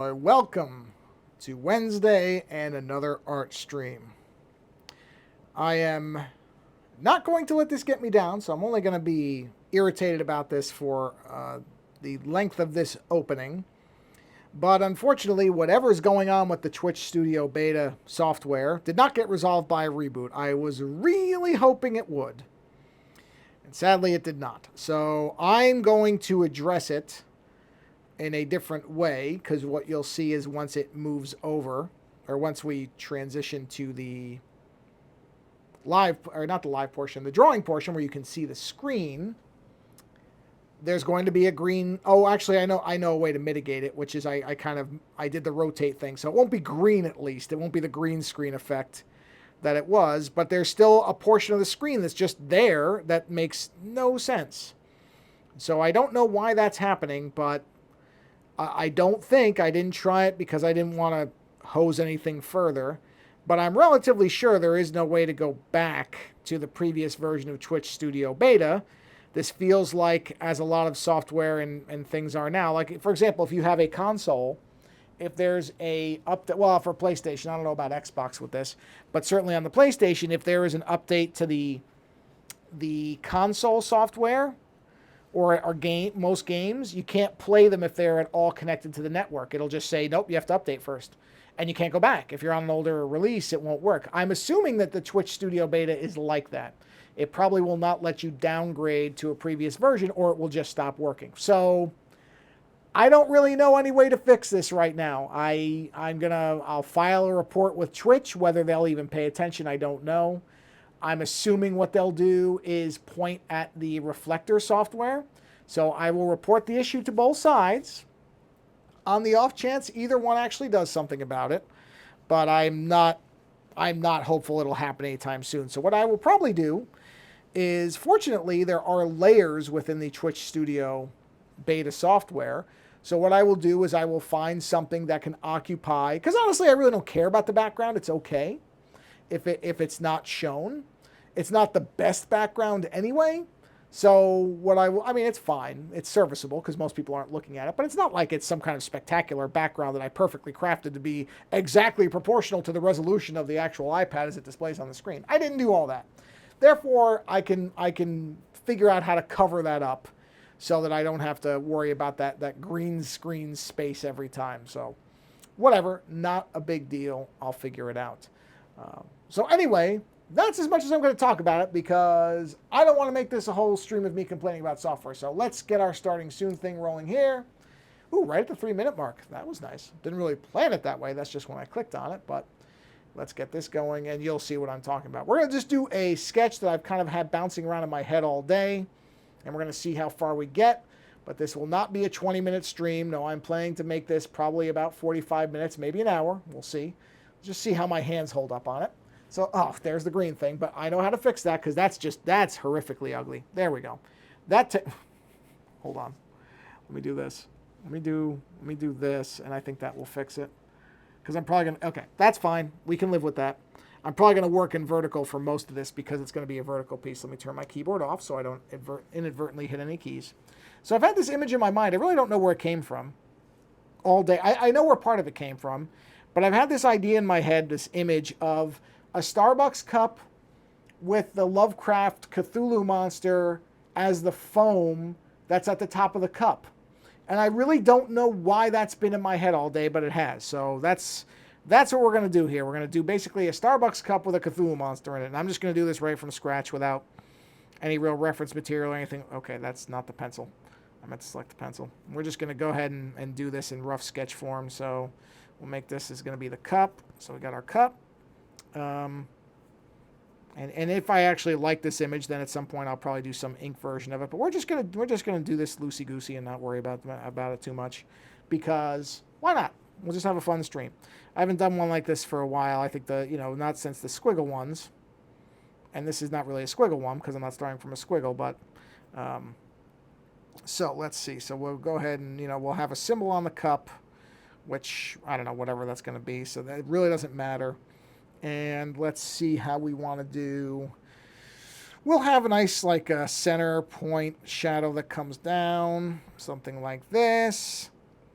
Welcome to Wednesday and another art stream. I am not going to let this get me down, so I'm only going to be irritated about this for the length of this opening. But unfortunately, whatever's going on with the Twitch Studio Beta software did not get resolved by a reboot. I was really hoping it would. And sadly, it did not. So I'm going to address it in a different way, because what you'll see is once it moves over, or once we transition to the live, or not the live portion, the drawing portion where you can see the screen, there's going to be a green. Oh, actually, I know a way to mitigate it, which is I did the rotate thing, so it won't be green. At least it won't be the green screen effect that it was, but there's still a portion of the screen that's just there that makes no sense. So I don't know why that's happening, but I don't think, I didn't try it because I didn't want to hose anything further, but I'm relatively sure there is no way to go back to the previous version of Twitch Studio Beta. This feels like, as a lot of software and things are now, like, for example, if you have a console, if there's a update, well, for PlayStation, I don't know about Xbox with this, but certainly on the PlayStation, if there is an update to the console software, or most games, you can't play them if they're at all connected to the network. It'll just say, nope, you have to update first. And you can't go back. If you're on an older release, it won't work. I'm assuming that the Twitch Studio Beta is like that. It probably will not let you downgrade to a previous version, or it will just stop working. So I don't really know any way to fix this right now. I'll file a report with Twitch. Whether they'll even pay attention, I don't know. I'm assuming what they'll do is point at the reflector software. So I will report the issue to both sides on the off chance either one actually does something about it. But I'm not hopeful it'll happen anytime soon. So what I will probably do is, fortunately, there are layers within the Twitch Studio Beta software. So what I will do is I will find something that can occupy, because honestly, I really don't care about the background. It's okay if it's not shown. It's not the best background anyway. So what I mean, it's fine. It's serviceable because most people aren't looking at it, but it's not like it's some kind of spectacular background that I perfectly crafted to be exactly proportional to the resolution of the actual iPad as it displays on the screen. I didn't do all that. Therefore, I can figure out how to cover that up so that I don't have to worry about that green screen space every time. So whatever, not a big deal. I'll figure it out. So anyway, that's as much as I'm going to talk about it, because I don't want to make this a whole stream of me complaining about software. So let's get our starting soon thing rolling here. Ooh, right at the 3-minute mark. That was nice. Didn't really plan it that way. That's just when I clicked on it. But let's get this going, and you'll see what I'm talking about. We're going to just do a sketch that I've kind of had bouncing around in my head all day, and we're going to see how far we get. But this will not be a 20-minute stream. No, I'm planning to make this probably about 45 minutes, maybe an hour. We'll see. Just see how my hands hold up on it. So, oh, there's the green thing, but I know how to fix that, because that's horrifically ugly. There we go. Hold on. Let me do this. Let me do this, and I think that will fix it. Because I'm probably okay, that's fine. We can live with that. I'm probably going to work in vertical for most of this because it's going to be a vertical piece. Let me turn my keyboard off so I don't inadvertently hit any keys. So I've had this image in my mind. I really don't know where it came from all day. I know where part of it came from, but I've had this idea in my head, this image of a Starbucks cup with the Lovecraft Cuphulhu monster as the foam that's at the top of the cup. And I really don't know why that's been in my head all day, but it has. So that's what we're going to do here. We're going to do basically a Starbucks cup with a Cuphulhu monster in it. And I'm just going to do this right from scratch without any real reference material or anything. Okay, that's not the pencil. I meant to select the pencil. We're just going to go ahead and do this in rough sketch form. So we'll make this is going to be the cup. So we got our cup. And if I actually like this image, then at some point I'll probably do some ink version of it. But we're just gonna do this loosey goosey and not worry about it too much, because why not? We'll just have a fun stream. I haven't done one like this for a while. I think not since the squiggle ones, and this is not really a squiggle one because I'm not starting from a squiggle. But so let's see. So we'll go ahead and we'll have a symbol on the cup, which I don't know, whatever that's going to be. So that really doesn't matter. And let's see how we want to do. We'll have a nice like a center point shadow that comes down, something like this.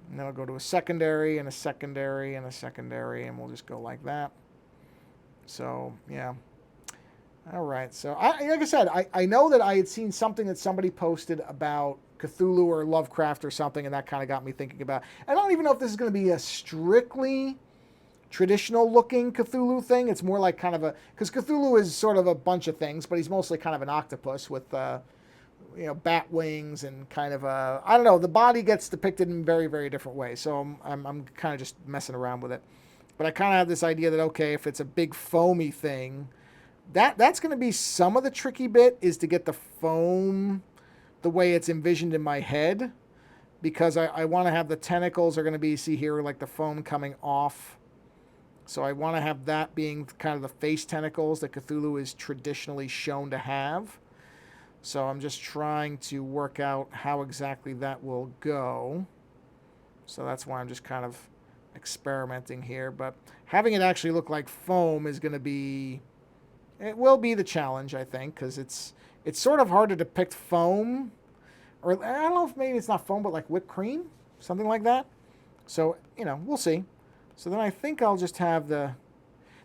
And then I'll go to a secondary and a secondary and a secondary, and we'll just go like that. So, yeah. All right. So, like I said, I know that I had seen something that somebody posted about Cthulhu or Lovecraft or something, and that kind of got me thinking about. I don't even know if this is going to be a strictly traditional looking Cthulhu thing. It's more like kind of a, because Cthulhu is sort of a bunch of things, but he's mostly kind of an octopus with bat wings and kind of a, I don't know, the body gets depicted in very, very different ways. So I'm kind of just messing around with it. But I kind of have this idea that, okay, if it's a big foamy thing, that's going to be some of the tricky bit, is to get the foam the way it's envisioned in my head, because I want to have the tentacles are going to be, see here, like the foam coming off. So I want to have that being kind of the face tentacles that Cthulhu is traditionally shown to have. So I'm just trying to work out how exactly that will go. So that's why I'm just kind of experimenting here. But having it actually look like foam is going to be, it will be the challenge, I think, because it's sort of hard to depict foam. Or I don't know if maybe it's not foam, but like whipped cream, something like that. So, we'll see. So then I think I'll just have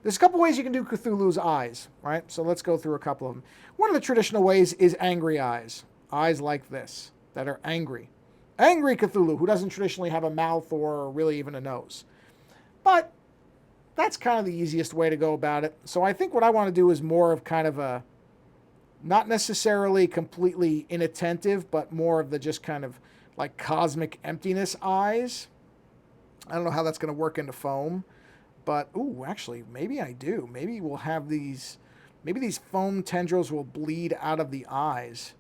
there's a couple ways you can do Cthulhu's eyes, right? So let's go through a couple of them. One of the traditional ways is angry eyes. Eyes like this, that are angry. Angry Cthulhu, who doesn't traditionally have a mouth or really even a nose. But that's kind of the easiest way to go about it. So I think what I want to do is more of kind of a, not necessarily completely inattentive, but more of the just kind of like cosmic emptiness eyes. I don't know how that's going to work into foam. But, ooh, actually, maybe I do. Maybe we'll have these foam tendrils will bleed out of the eyes.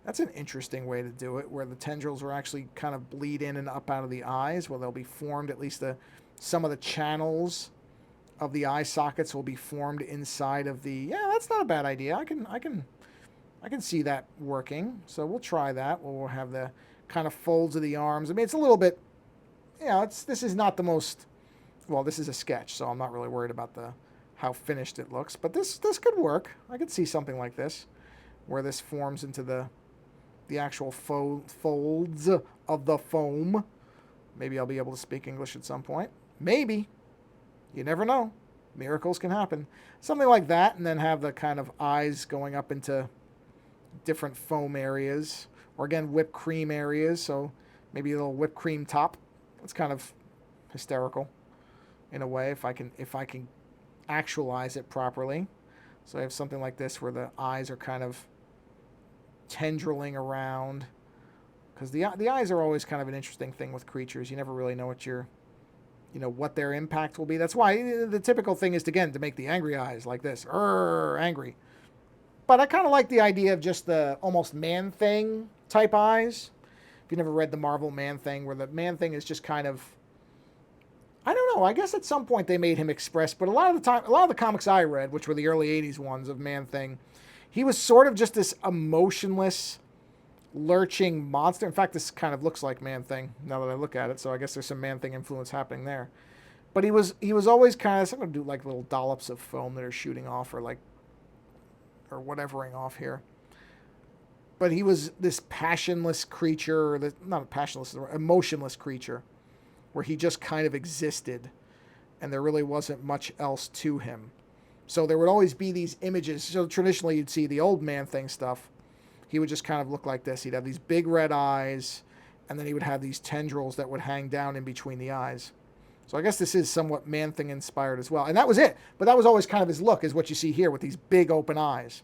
That's an interesting way to do it, where the tendrils will actually kind of bleed in and up out of the eyes, where they'll be formed, at least some of the channels of the eye sockets will be formed inside of the, yeah, that's not a bad idea. I can see that working. So we'll try that. We'll have the kind of folds of the arms. I mean, it's a little bit, this is not the most, well, this is a sketch, so I'm not really worried about how finished it looks. But this could work. I could see something like this, where this forms into the actual folds of the foam. Maybe I'll be able to speak English at some point. Maybe. You never know. Miracles can happen. Something like that, and then have the kind of eyes going up into different foam areas. Or again, whipped cream areas, so maybe a little whipped cream top. That's kind of hysterical in a way, if I can actualize it properly. So I have something like this where the eyes are kind of tendriling around, because the eyes are always kind of an interesting thing with creatures. You never really know what their impact will be. That's why the typical thing is to make the angry eyes like this, angry. But I kind of like the idea of just the almost Man-Thing type eyes. If you never read the Marvel Man-Thing, where the Man-Thing is just kind of, I don't know, I guess at some point they made him express, but a lot of the comics I read, which were the early 80s ones of Man-Thing, he was sort of just this emotionless, lurching monster. In fact, this kind of looks like Man-Thing now that I look at it, so I guess there's some Man-Thing influence happening there. But he was always kind of, I'm going to do like little dollops of foam that are shooting off or whatevering off here. But he was this passionless creature, not passionless, emotionless creature, where he just kind of existed, and there really wasn't much else to him. So there would always be these images. So traditionally you'd see the old Man-Thing stuff. He would just kind of look like this. He'd have these big red eyes, and then he would have these tendrils that would hang down in between the eyes. So I guess this is somewhat Man-Thing inspired as well. And that was it. But that was always kind of his look, is what you see here with these big open eyes.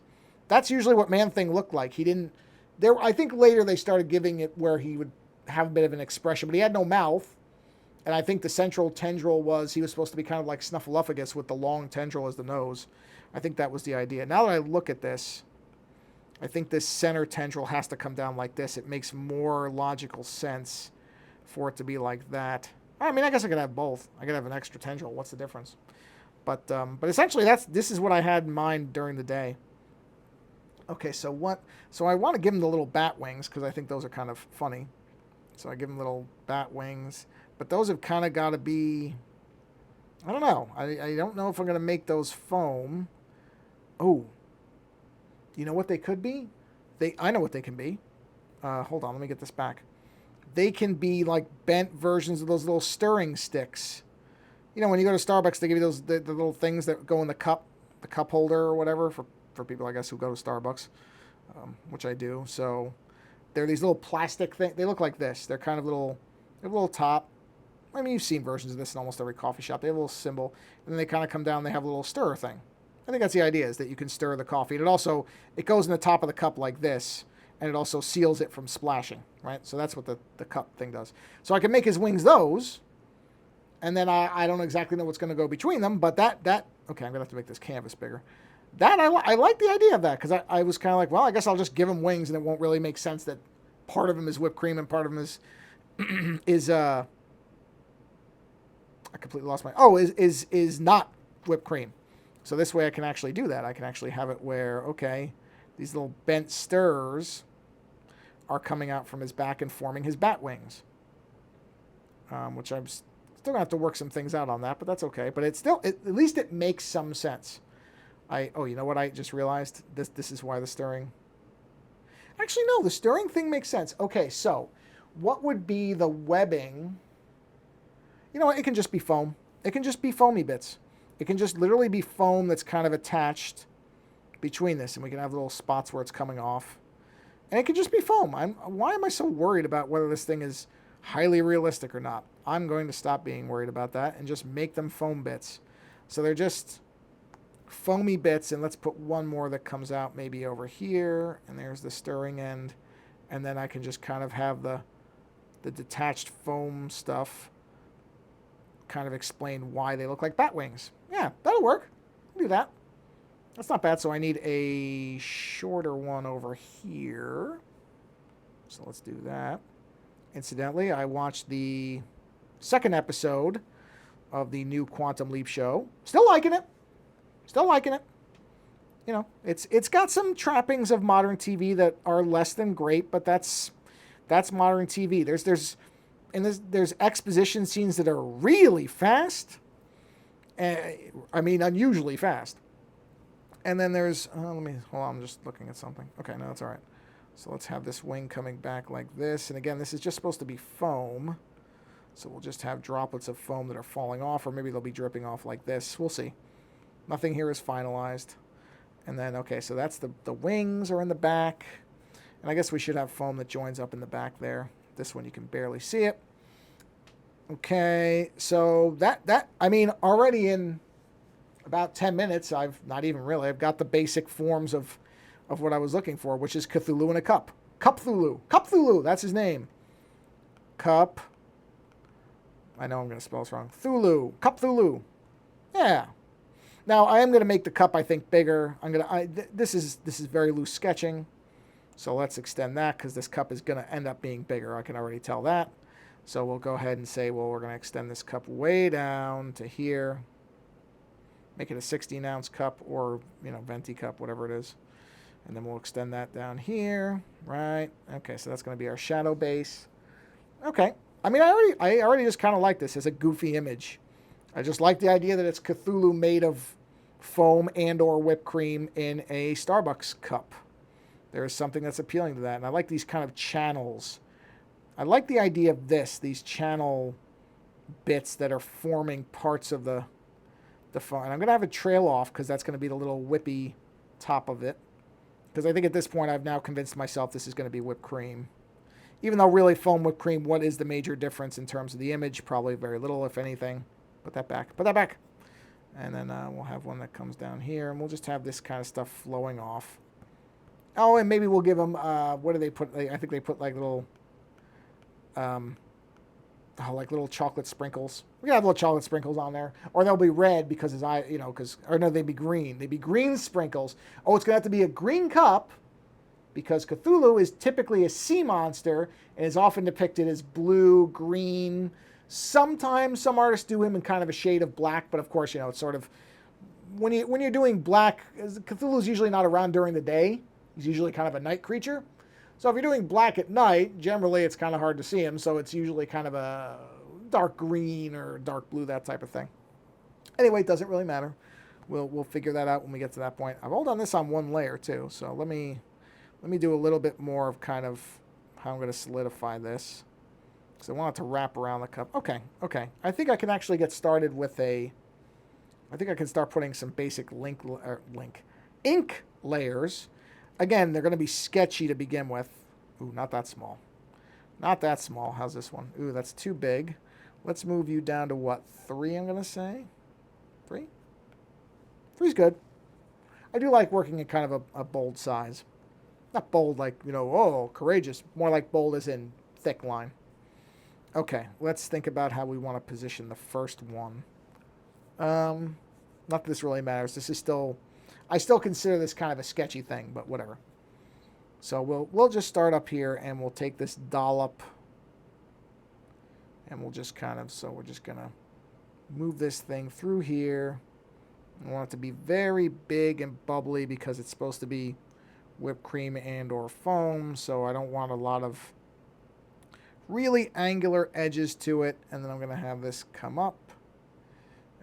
That's usually what Man-Thing looked like. I think later they started giving it where he would have a bit of an expression, but he had no mouth. And I think the central tendril he was supposed to be kind of like Snuffleupagus with the long tendril as the nose. I think that was the idea. Now that I look at this, I think this center tendril has to come down like this. It makes more logical sense for it to be like that. I mean, I guess I could have both. I could have an extra tendril. What's the difference? But essentially, this is what I had in mind during the day. Okay, so I want to give him the little bat wings, because I think those are kind of funny. So I give him little bat wings. But those have kind of got to be, I don't know. I don't know if I'm going to make those foam. Oh, you know what they could be? I know what they can be. Hold on, let me get this back. they can be like bent versions of those little stirring sticks. You know, when you go to Starbucks, they give you those the little things that go in the cup holder or whatever for people, I guess, who go to Starbucks, which I do. So they're these little plastic things. They look like this. They're kind of little, they have a little top. I mean, you've seen versions of this in almost every coffee shop. They have a little symbol, and then they kind of come down. They have a little stirrer thing. I think that's the idea, is that you can stir the coffee. And it goes in the top of the cup like this, and it also seals it from splashing, right? So that's what the cup thing does. So I can make his wings those, and then I don't exactly know what's going to go between them, but okay, I'm going to have to make this canvas bigger. That, I like the idea of that, because I was kind of like, well, I guess I'll just give him wings, and it won't really make sense that part of him is whipped cream and part of him is I completely lost is not whipped cream. So this way I can actually do that. I can actually have it where, okay, these little bent stirrers are coming out from his back and forming his bat wings, which I'm still going to have to work some things out on that, but that's okay. But it's still, at least it makes some sense. You know what I just realized? This is why the stirring... Actually, no, the stirring thing makes sense. Okay, so what would be the webbing? You know what? It can just be foam. It can just be foamy bits. It can just literally be foam that's kind of attached between this, and we can have little spots where it's coming off. And it can just be foam. Why am I so worried about whether this thing is highly realistic or not? I'm going to stop being worried about that and just make them foam bits. So they're just foamy bits, and let's put one more that comes out maybe over here, and there's the stirring end, and then I can just kind of have the detached foam stuff kind of explain why they look like bat wings. Yeah, that'll work. I'll do that. That's not bad. So I need a shorter one over here. So let's do that. Incidentally, I watched the second episode of the new Quantum Leap show. Still liking it. Still liking it. You know, it's got some trappings of modern TV that are less than great, but that's modern TV. There's exposition scenes that are really fast. I mean, unusually fast. And then there's, hold on, I'm just looking at something. Okay, no, that's all right. So let's have this wing coming back like this. And again, this is just supposed to be foam. So we'll just have droplets of foam that are falling off, or maybe they'll be dripping off like this. We'll see. Nothing here is finalized. And then, okay, so that's the wings are in the back. And I guess we should have foam that joins up in the back there. This one you can barely see it. Okay, so I mean, already in about 10 minutes, I've got the basic forms of what I was looking for, which is Cuphulhu in a cup. Cuphulhu, that's his name. Cup. I know I'm going to spell this wrong. Cuphulhu. Yeah. Now, I am going to make the cup, I think, bigger. This is very loose sketching. So let's extend that, because this cup is going to end up being bigger. I can already tell that. So we'll go ahead and say, well, we're going to extend this cup way down to here. Make it a 16-ounce cup, or, venti cup, whatever it is. And then we'll extend that down here, right? Okay, so that's going to be our shadow base. Okay. I mean, I already just kind of like this as a goofy image. I just like the idea that it's Cuphulhu made of foam and or whipped cream in a Starbucks cup. There is something that's appealing to that. And I like these kind of channels. I like the idea of these channel bits that are forming parts of the foam. And I'm going to have a trail off, because that's going to be the little whippy top of it. Because I think at this point I've now convinced myself this is going to be whipped cream. Even though really foam whipped cream, what is the major difference in terms of the image? Probably very little, if anything. Put that back. And then we'll have one that comes down here, and we'll just have this kind of stuff flowing off. Oh, and maybe we'll give them, what do they put? I think they put like little, little chocolate sprinkles. We can have little chocolate sprinkles on there. Or they'll be red because they'd be green. They'd be green sprinkles. Oh, it's going to have to be a green cup, because Cuphulhu is typically a sea monster and is often depicted as blue, green. Sometimes some artists do him in kind of a shade of black, but of course, it's sort of, when you're doing black, Cthulhu's usually not around during the day. He's usually kind of a night creature. So if you're doing black at night, generally it's kind of hard to see him, so it's usually kind of a dark green or dark blue, that type of thing. Anyway, it doesn't really matter. We'll figure that out when we get to that point. I've all done this on one layer too, so let me do a little bit more of kind of how I'm going to solidify this. because I want it to wrap around the cup. Okay, okay. I think I can actually get started with a... I think I can start putting some basic ink layers. Again, they're going to be sketchy to begin with. Ooh, not that small. Not that small. How's this one? Ooh, that's too big. Let's move you down to what? 3, I'm going to say? 3? 3's good. I do like working at kind of a bold size. Not bold like, oh, courageous. More like bold as in thick line. Okay, let's think about how we want to position the first one. Not that this really matters. This is still... I still consider this kind of a sketchy thing, but whatever. So we'll just start up here, and we'll take this dollop, and we'll just kind of... So we're just going to move this thing through here. I want it to be very big and bubbly because it's supposed to be whipped cream and or foam, so I don't want a lot of really angular edges to it. And then I'm going to have this come up,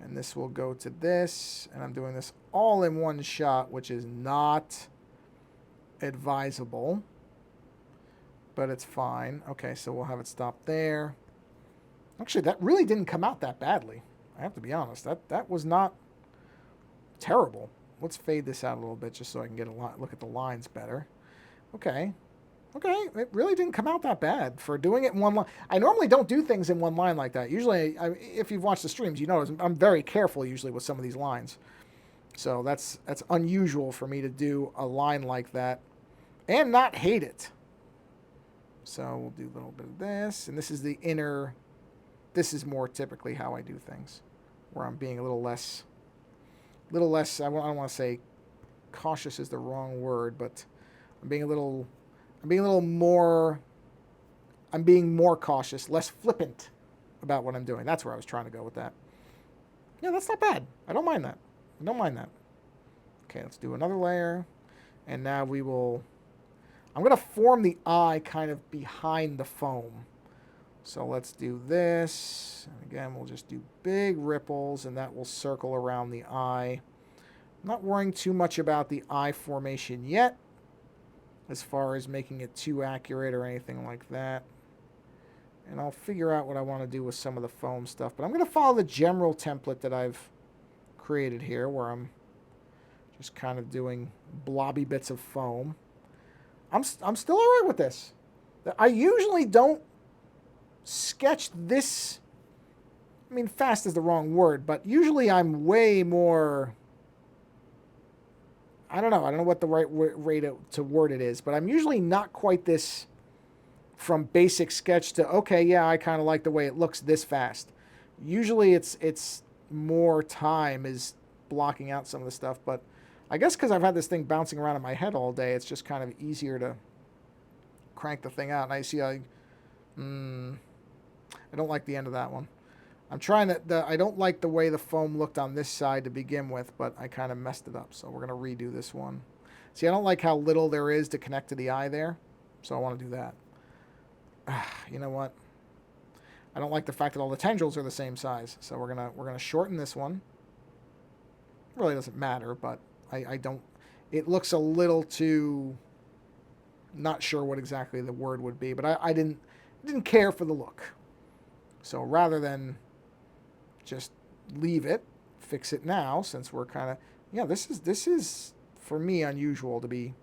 and this will go to this, and I'm doing this all in one shot, which is not advisable, but it's fine. Okay, so we'll have it stop there. Actually, that really didn't come out that badly. I have to be honest. That was not terrible. Let's fade this out a little bit just so I can get a look at the lines better. Okay. Okay, it really didn't come out that bad for doing it in one line. I normally don't do things in one line like that. Usually, if you've watched the streams, you notice I'm very careful usually with some of these lines. So that's unusual for me to do a line like that and not hate it. So we'll do a little bit of this, and this is the inner... This is more typically how I do things, where I'm being a little less... I don't want to say cautious is the wrong word, but I'm being more cautious, less flippant about what I'm doing. That's where I was trying to go with that. Yeah, that's not bad. I don't mind that. Okay, let's do another layer. And now I'm going to form the eye kind of behind the foam. So let's do this. And again, we'll just do big ripples, and that will circle around the eye. I'm not worrying too much about the eye formation yet, as far as making it too accurate or anything like that. And I'll figure out what I want to do with some of the foam stuff. But I'm going to follow the general template that I've created here, where I'm just kind of doing blobby bits of foam. I'm still all right with this. I usually don't sketch this... I mean, fast is the wrong word, but usually I'm way more... I don't know what the right way to word it is, but I'm usually not quite this from basic sketch to, okay, yeah, I kind of like the way it looks this fast. Usually it's more time is blocking out some of the stuff, but I guess because I've had this thing bouncing around in my head all day, it's just kind of easier to crank the thing out. And I see I don't like the end of that one. I'm trying to... I don't like the way the foam looked on this side to begin with, but I kind of messed it up, so we're going to redo this one. See, I don't like how little there is to connect to the eye there, so I want to do that. You know what? I don't like the fact that all the tendrils are the same size, so we're gonna shorten this one. It really doesn't matter, but I don't... It looks a little too... Not sure what exactly the word would be, but I didn't care for the look. So rather than just leave it, fix it now, since we're kind of... Yeah, this is, for me, unusual to be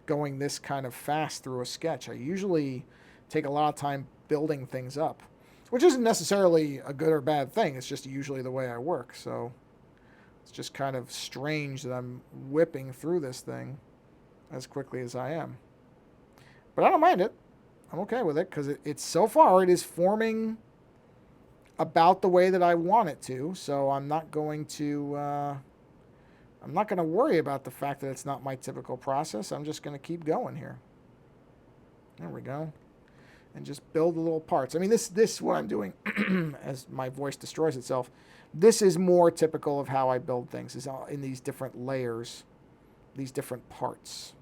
going this kind of fast through a sketch. I usually take a lot of time building things up, which isn't necessarily a good or bad thing. It's just usually the way I work. So it's just kind of strange that I'm whipping through this thing as quickly as I am. But I don't mind it. I'm okay with it, because it's so far it is forming about the way that I want it to. So I'm not going to worry about the fact that it's not my typical process. I'm just going to keep going here. There we go. And just build the little parts. I mean, this what I'm doing as my voice destroys itself. This is more typical of how I build things, is in these different layers, these different parts.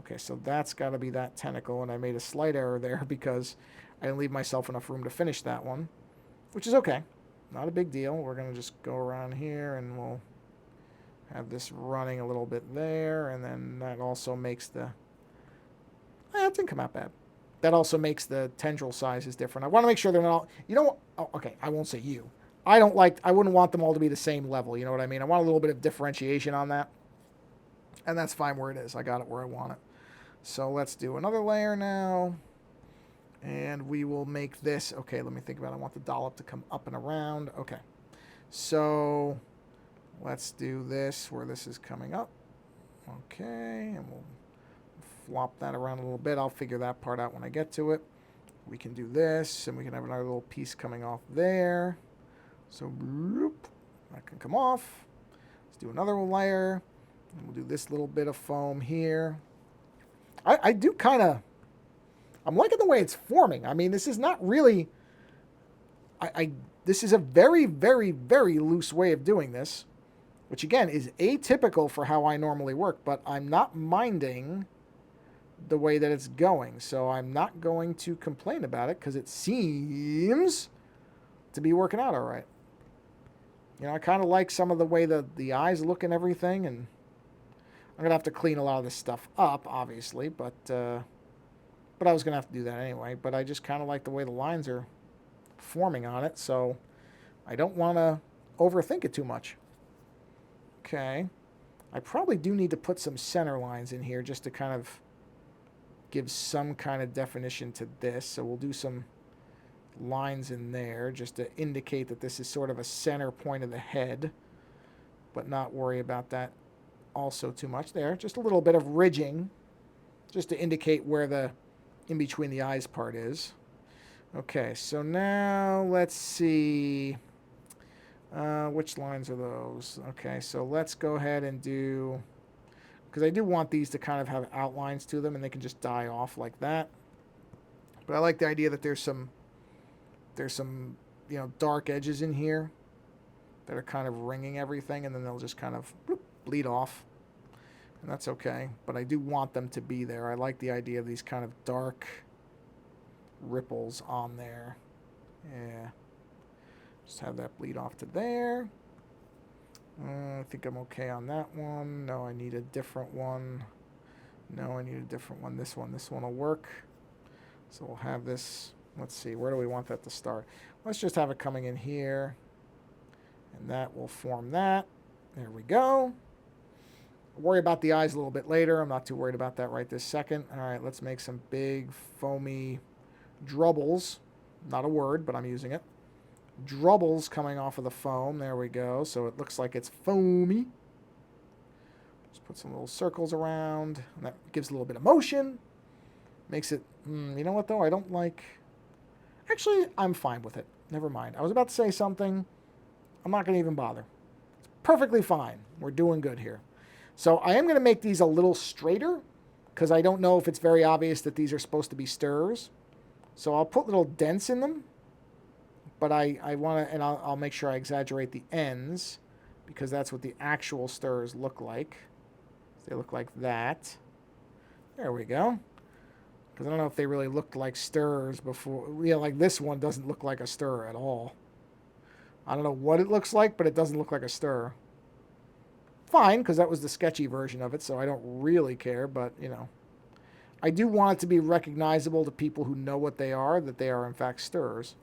Okay, so that's got to be that tentacle, and I made a slight error there because I didn't leave myself enough room to finish that one, which is okay. Not a big deal. We're going to just go around here, and we'll have this running a little bit there, and then that also makes the... it didn't come out bad. That also makes the tendril sizes different. I want to make sure they're not all, you know what? Oh, okay, I won't say you. I wouldn't want them all to be the same level. You know what I mean? I want a little bit of differentiation on that. And that's fine where it is. I got it where I want it. So let's do another layer now. And we will make this, okay, let me think about it. I want the dollop to come up and around. Okay. So let's do this where this is coming up. Okay, and we'll flop that around a little bit. I'll figure that part out when I get to it. We can do this, and we can have another little piece coming off there. So that can come off. Let's do another layer. And we'll do this little bit of foam here. I do kind of... I'm liking the way it's forming. I mean, this is not really... This is a very, very, very loose way of doing this, which, again, is atypical for how I normally work, but I'm not minding the way that it's going, so I'm not going to complain about it because it seems to be working out all right. You know, I kind of like some of the way the eyes look and everything, and I'm going to have to clean a lot of this stuff up, obviously, but I was going to have to do that anyway. But I just kind of like the way the lines are forming on it, so I don't want to overthink it too much. Okay. I probably do need to put some center lines in here just to kind of give some kind of definition to this. So we'll do some lines in there just to indicate that this is sort of a center point of the head, but not worry about that also too much there. Just a little bit of ridging just to indicate where the in between the eyes part is. Okay, so now let's see which lines are those. Okay, so let's go ahead and do, because I do want these to kind of have outlines to them and they can just die off like that. But I like the idea that there's some dark edges in here that are kind of ringing everything, and then they'll just kind of bleed off. And that's okay, but I do want them to be there. I like the idea of these kind of dark ripples on there. Yeah. Just have that bleed off to there. I think I'm okay on that one. No, I need a different one. No, I need a different one. This one will work. So we'll have this. Let's see, where do we want that to start? Let's just have it coming in here. And that will form that. There we go. I'll worry about the eyes a little bit later. I'm not too worried about that right this second. All right, let's make some big foamy drubbles. Not a word, but I'm using it. Drubbles coming off of the foam. There we go. So it looks like it's foamy. Just put some little circles around. And that gives a little bit of motion. Makes it... you know what, though? I don't like... Actually, I'm fine with it. Never mind. I was about to say something. I'm not going to even bother. It's perfectly fine. We're doing good here. So I am going to make these a little straighter because I don't know if it's very obvious that these are supposed to be stirs. So I'll put little dents in them. But I want to, and I'll make sure I exaggerate the ends because that's what the actual stirs look like. They look like that. There we go. Because I don't know if they really looked like stirs before. Yeah, like this one doesn't look like a stir at all. I don't know what it looks like, but it doesn't look like a stir. Fine, because that was the sketchy version of it, so I don't really care, but, you know. I do want it to be recognizable to people who know what they are, that they are, in fact, stirs.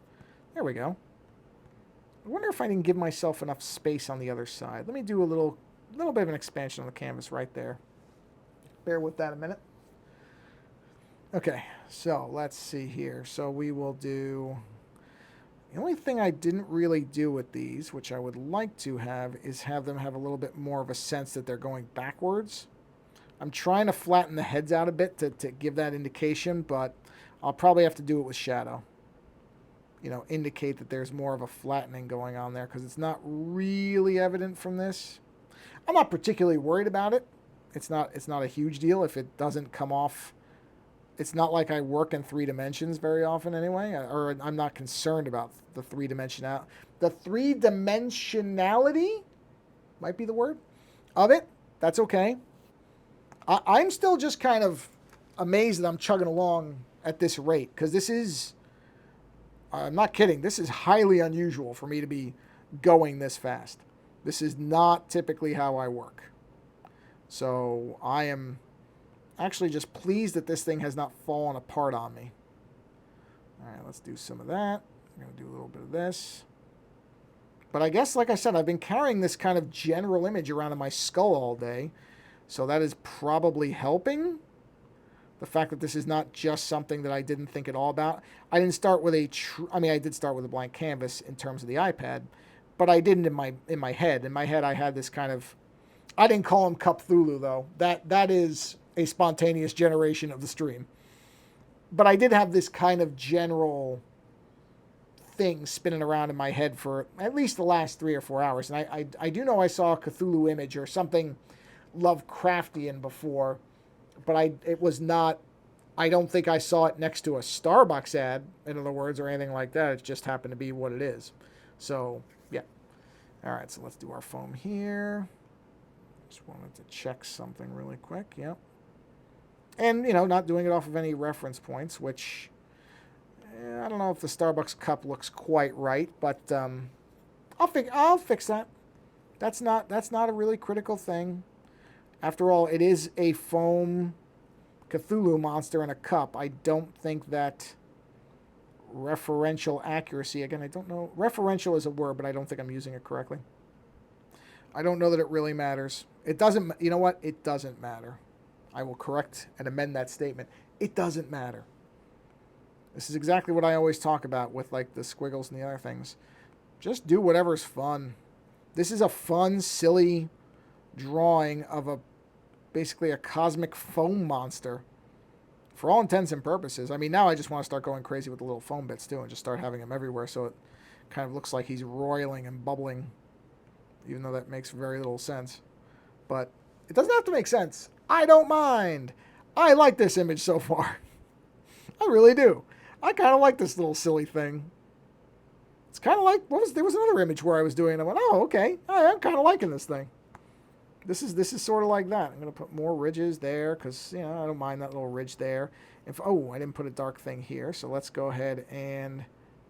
There we go. I wonder if I can give myself enough space on the other side. Let me do a little bit of an expansion on the canvas right there. Bear with that a minute. Okay, so let's see here. So we will do... The only thing I didn't really do with these, which I would like to have, is have them have a little bit more of a sense that they're going backwards. I'm trying to flatten the heads out a bit to give that indication, but I'll probably have to do it with shadow. You know, indicate that there's more of a flattening going on there because it's not really evident from this. I'm not particularly worried about it. It's not a huge deal if it doesn't come off. It's not like I work in 3 dimensions very often anyway, or I'm not concerned about the three-dimensionality. The three-dimensionality might be the word of it. That's okay. I'm still just kind of amazed that I'm chugging along at this rate because this is, I'm not kidding, this is highly unusual for me to be going this fast. This is not typically how I work. So I am actually just pleased that this thing has not fallen apart on me. All right, let's do some of that. I'm going to do a little bit of this. But I guess, like I said, I've been carrying this kind of general image around in my skull all day. So that is probably helping. The fact that this is not just something that I didn't think at all about. I didn't start with I did start with a blank canvas in terms of the iPad, but I didn't in my head. In my head, I had this kind of. I didn't call him Cuphulhu though. That is a spontaneous generation of the stream. But I did have this kind of general thing spinning around in my head for at least the last 3 or 4 hours, and I do know I saw a Cuphulhu image or something Lovecraftian before. But it was not, I don't think I saw it next to a Starbucks ad, in other words, or anything like that. It just happened to be what it is. So, yeah. All right, so let's do our foam here. Just wanted to check something really quick. Yep. And, not doing it off of any reference points, which, I don't know if the Starbucks cup looks quite right, but I'll fix that. That's not a really critical thing. After all, it is a foam Cuphulhu monster in a cup. I don't think that referential accuracy, again, I don't know. Referential is a word, but I don't think I'm using it correctly. I don't know that it really matters. It doesn't, you know what? It doesn't matter. I will correct and amend that statement. It doesn't matter. This is exactly what I always talk about with like the squiggles and the other things. Just do whatever's fun. This is a fun, silly drawing of basically a cosmic foam monster for all intents and purposes. I mean, now I just want to start going crazy with the little foam bits too and just start having them everywhere so it kind of looks like he's roiling and bubbling, even though that makes very little sense. But it doesn't have to make sense. I don't mind. I like this image so far. I really do. I kind of like this little silly thing. It's kind of like, there was another image where I was doing it. I went, oh, okay. I'm kind of liking this thing. This is sort of like that. I'm going to put more ridges there because, I don't mind that little ridge there. I didn't put a dark thing here, so let's go ahead and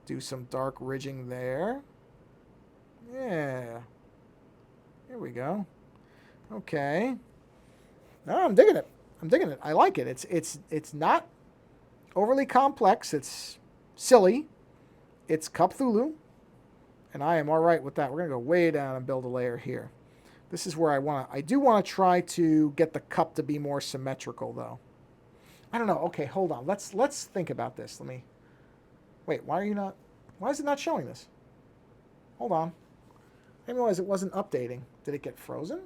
do some dark ridging there. Yeah. Here we go. Okay. No, I'm digging it. I like it. It's not overly complex. It's silly. It's Cuphulhu. And I am all right with that. We're going to go way down and build a layer here. This is where I do want to try to get the cup to be more symmetrical, though. I don't know. Okay, hold on. Let's think about this. Wait, why is it not showing this? Hold on. I didn't realize it wasn't updating. Did it get frozen?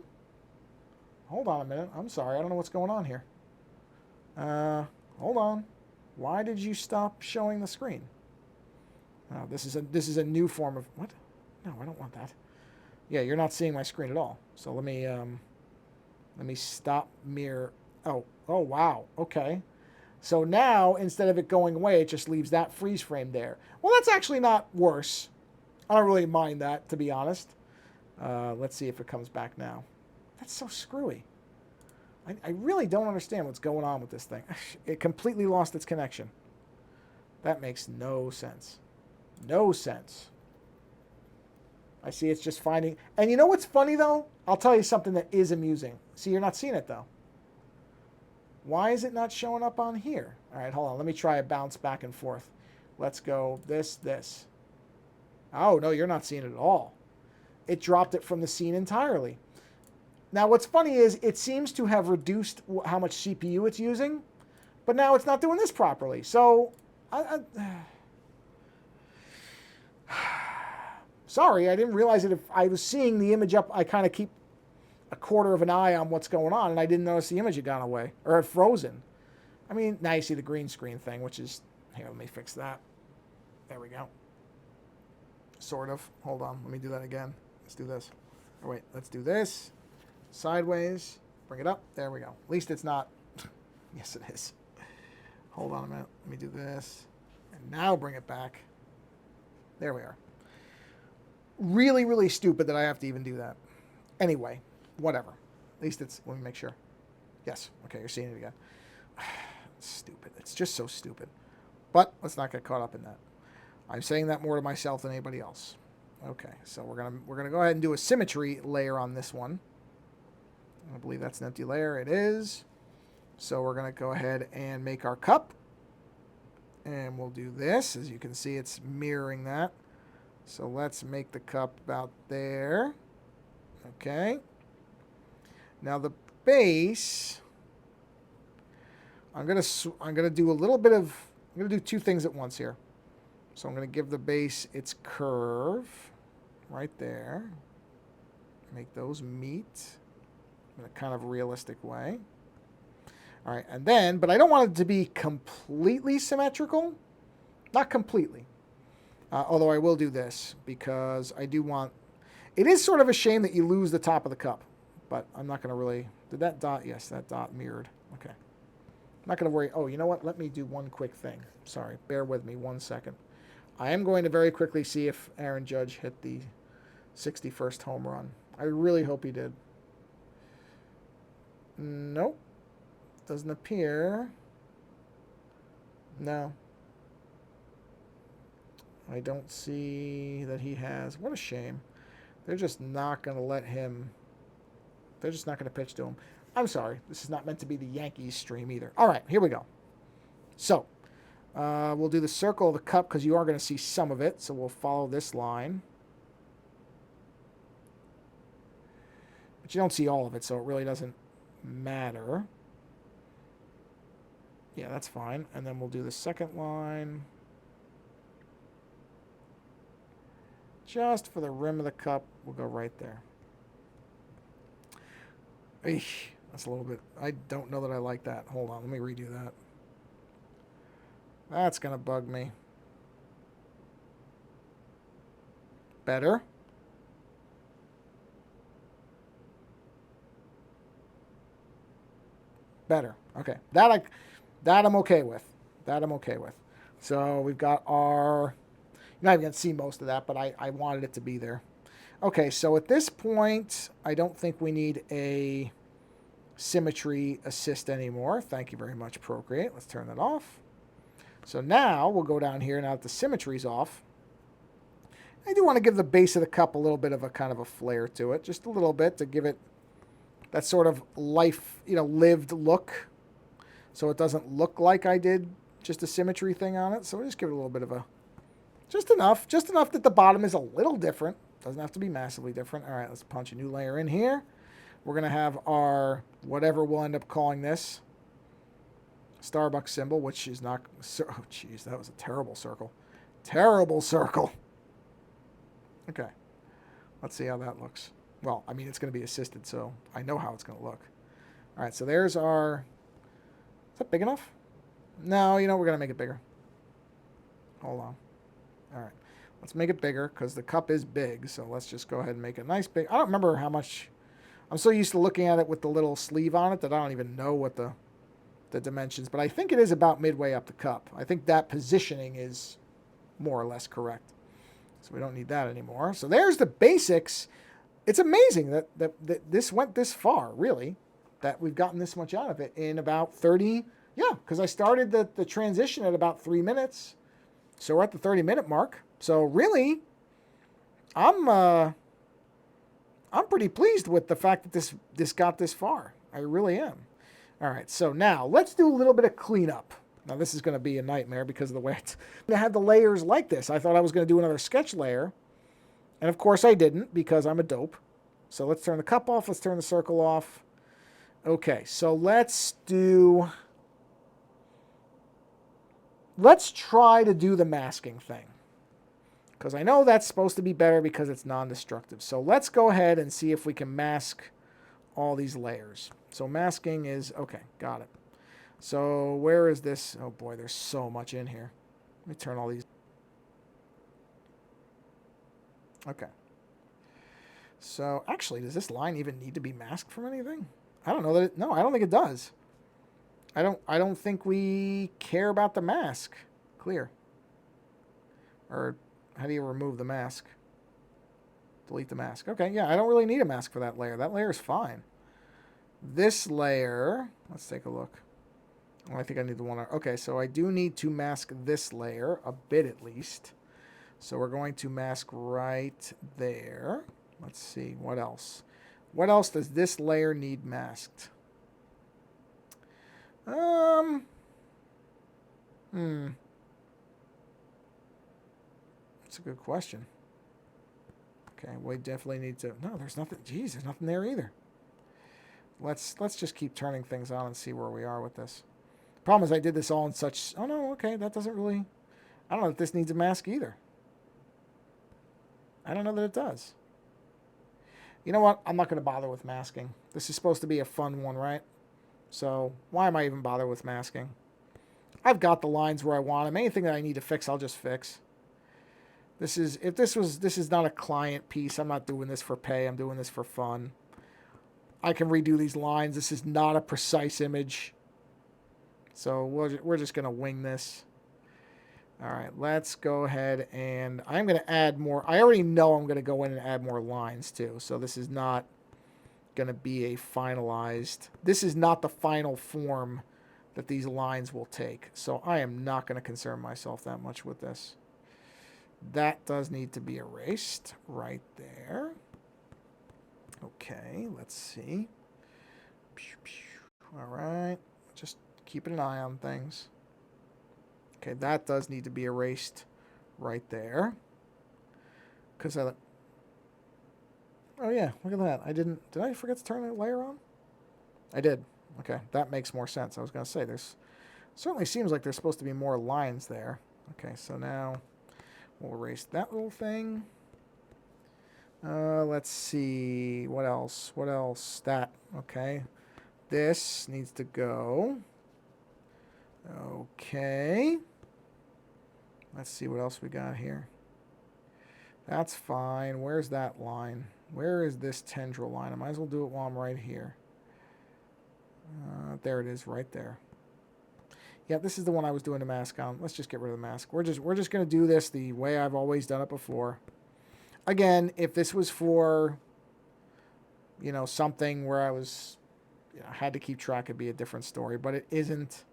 Hold on a minute. I'm sorry. I don't know what's going on here. Hold on. Why did you stop showing the screen? Oh, this is a new form of what? No, I don't want that. Yeah, you're not seeing my screen at all. So let me stop mirror. Oh, wow. Okay. So now, instead of it going away, it just leaves that freeze frame there. Well, that's actually not worse. I don't really mind that, to be honest. Let's see if it comes back now. That's so screwy. I really don't understand what's going on with this thing. It completely lost its connection. That makes no sense. No sense. I see it's just finding... And you know what's funny, though? I'll tell you something that is amusing. See, you're not seeing it, though. Why is it not showing up on here? All right, hold on. Let me try a bounce back and forth. Let's go this. Oh, no, you're not seeing it at all. It dropped it from the scene entirely. Now, what's funny is it seems to have reduced how much CPU it's using, but now it's not doing this properly. So, sorry, I didn't realize it. If I was seeing the image up, I kind of keep a quarter of an eye on what's going on, and I didn't notice the image had gone away, or had frozen. I mean, now you see the green screen thing, which is... Here, let me fix that. There we go. Sort of. Hold on. Let me do that again. Let's do this. Oh, wait. Let's do this. Sideways. Bring it up. There we go. At least it's not... Yes, it is. Hold on a minute. Let me do this. And now bring it back. There we are. Really, really stupid that I have to even do that. Anyway, whatever. At least it's... Let me make sure. Yes. Okay, you're seeing it again. Stupid. It's just so stupid. But let's not get caught up in that. I'm saying that more to myself than anybody else. Okay, so we're gonna go ahead and do a symmetry layer on this one. I believe that's an empty layer. It is. So we're gonna go ahead and make our cup. And we'll do this. As you can see, it's mirroring that. So let's make the cup about there. Okay. Now the base, I'm gonna do a little bit of, I'm gonna do two things at once here. So I'm gonna give the base its curve right there. Make those meet in a kind of realistic way. All right, and then, but I don't want it to be completely symmetrical. Not completely. Although I will do this because I do want, it is sort of a shame that you lose the top of the cup. But I'm not going to really, did that dot, yes, that dot mirrored. Okay. I'm not going to worry. Oh, you know what? Let me do one quick thing. Sorry, bear with me 1 second. I am going to very quickly see if Aaron Judge hit the 61st home run. I really hope he did. Nope. Doesn't appear. No. I don't see that he has. What a shame. They're just not going to let him. They're just not going to pitch to him. I'm sorry. This is not meant to be the Yankees stream either. All right, here we go. So, we'll do the circle of the cup because you are going to see some of it. So we'll follow this line. But you don't see all of it, so it really doesn't matter. Yeah, that's fine. And then we'll do the second line. Just for the rim of the cup, we'll go right there. Eesh, that's a little bit, I don't know that I like that. Hold on, let me redo that. That's going to bug me. Better. Better. Okay. That I'm okay with. That I'm okay with. So we've got our, you're not even going to see most of that, but I wanted it to be there. Okay, so at this point, I don't think we need a symmetry assist anymore. Thank you very much, Procreate. Let's turn that off. So now we'll go down here. Now that the symmetry's off, I do want to give the base of the cup a little bit of a kind of a flair to it. Just a little bit to give it that sort of life, lived look. So it doesn't look like I did just a symmetry thing on it. So we'll just give it a little bit of a, just enough that the bottom is a little different. Doesn't have to be massively different. All right, let's punch a new layer in here. We're going to have our, whatever we'll end up calling this, Starbucks symbol, which is not, oh, jeez, that was a terrible circle. Terrible circle. Okay, let's see how that looks. Well, I mean, it's going to be assisted, so I know how it's going to look. All right, so there's our, is that big enough? No, we're going to make it bigger. Hold on. All right. Let's make it bigger because the cup is big. So let's just go ahead and make it nice big. I don't remember how much. I'm so used to looking at it with the little sleeve on it that I don't even know what the dimensions. But I think it is about midway up the cup. I think that positioning is more or less correct. So we don't need that anymore. So there's the basics. It's amazing that this went this far, really, that we've gotten this much out of it in about 30. Yeah, because I started the transition at about 3 minutes. So we're at the 30-minute mark. So really, I'm pretty pleased with the fact that this got this far. I really am. All right, so now let's do a little bit of cleanup. Now this is going to be a nightmare because of the way I had the layers like this. I thought I was going to do another sketch layer, and of course I didn't because I'm a dope. So let's turn the cup off. Let's turn the circle off. Okay, so let's try to do the masking thing. Because I know that's supposed to be better because it's non-destructive. So let's go ahead and see if we can mask all these layers. So masking is, okay, got it. So where is this? Oh boy, there's so much in here. Let me turn all these. Okay. So actually, does this line even need to be masked from anything? I don't know that no, I don't think it does. I don't think we care about the mask. Clear. Or how do you remove the mask? Delete the mask. Okay, yeah, I don't really need a mask for that layer. That layer is fine. This layer, let's take a look. Oh, I think I need the one. Okay, so I do need to mask this layer, a bit at least. So we're going to mask right there. Let's see, what else? What else does this layer need masked? a good question. Okay, we definitely need to... No, there's nothing... Geez, there's nothing there either. Let's just keep turning things on and see where we are with this. Problem is I did this all in such... Oh, no, okay, that doesn't really... I don't know if this needs a mask either. I don't know that it does. You know what? I'm not going to bother with masking. This is supposed to be a fun one, right? So why am I even bother with masking? I've got the lines where I want them. Anything that I need to fix, I'll just fix. This is not a client piece. I'm not doing this for pay. I'm doing this for fun. I can redo these lines. This is not a precise image. So we're just going to wing this. All right, let's go ahead and I'm going to add more. I already know I'm going to go in and add more lines too. So this is not going to be a finalized. This is not the final form that these lines will take. So I am not going to concern myself that much with this. That does need to be erased right there. Okay, let's see. All right, just keeping an eye on things. Okay, that does need to be erased right there. Because I... Oh yeah, look at that. Did I forget to turn that layer on? I did. Okay, that makes more sense. I was going to say, certainly seems like there's supposed to be more lines there. Okay, so now we'll erase that little thing. Let's see. What else? What else? That. Okay. This needs to go. Okay. Let's see what else we got here. That's fine. Where's that line? Where is this tendril line? I might as well do it while I'm right here. There it is, right there. Yeah, this is the one I was doing the mask on. Let's just get rid of the mask. We're just going to do this the way I've always done it before. Again, if this was for, you know, something where I was, you know, had to keep track, it'd be a different story. But it isn't,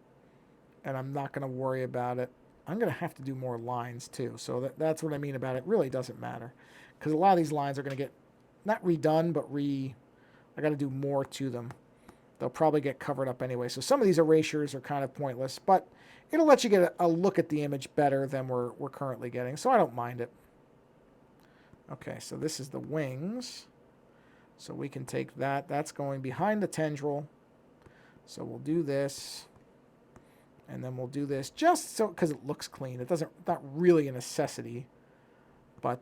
and I'm not going to worry about it. I'm going to have to do more lines too. So that's what I mean about it. Really doesn't matter. Because a lot of these lines are going to get, not redone, but I got to do more to them. They'll probably get covered up anyway. So some of these erasures are kind of pointless, but it'll let you get a look at the image better than we're currently getting. So I don't mind it. Okay, so this is the wings. So we can take that. That's going behind the tendril. So we'll do this. And then we'll do this just so, because it looks clean. It doesn't, not really a necessity, but